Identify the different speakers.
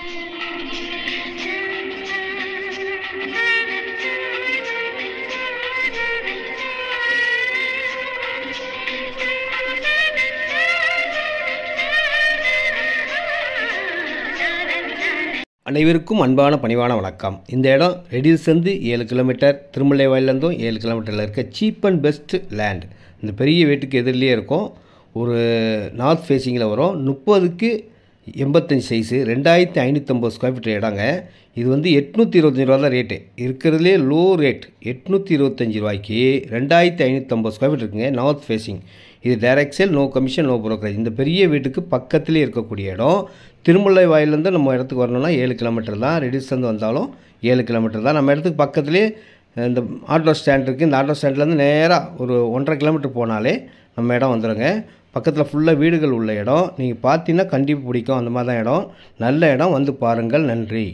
Speaker 1: அனைவருக்கும் அன்பான பணிவான வணக்கம். இந்த இடம் ரெடில்ஸ்லேருந்து 7 கிலோமீட்டர், திருமலைவாயிலேருந்தும் 7 கிலோமீட்டரில் இருக்க சீப் அண்ட் பெஸ்ட் லேண்ட். இந்த பெரிய வீட்டுக்கு எதிரிலேயே இருக்கும். ஒரு நார்த் ஃபேஸிங்கில் வரும். 30க்கு 85 சைஸு, 2550 ஸ்கொயர் ஃபீட் இடங்க. இது வந்து 825 ரூபா தான் ரேட்டு. இருக்கிறதுலே லோ ரேட் 825 ரூபாய்க்கு 2550 ஸ்கொயர் ஃபீட் இருக்குங்க. North facing. இது direct sale, no commission, no brokerage. இந்த பெரிய வீட்டுக்கு பக்கத்துலேயே இருக்கக்கூடிய இடம். திருமலை வாயிலேருந்து நம்ம இடத்துக்கு வரணும்னா 7 கிலோமீட்டர் தான். ரெடில்ஸ்லேருந்து வந்தாலும் 7 கிலோமீட்டர் தான். நம்ம இடத்துக்கு பக்கத்துலேயே இந்த ஆட்டோ ஸ்டாண்ட் இருக்குது. இந்த ஆட்டோ ஸ்டாண்ட்லேருந்து நேராக ஒரு 1.5 கிலோமீட்டர் போனாலே நம்ம இடம் வந்துடுங்க. பக்கத்தில் ஃபுல்லாக வீடுகள் உள்ள இடம். நீங்கள் பார்த்தீங்கன்னா கண்டிப்பாக பிடிக்கும். அந்த மாதிரி தான் இடம். நல்ல இடம், வந்து பாருங்கள். நன்றி.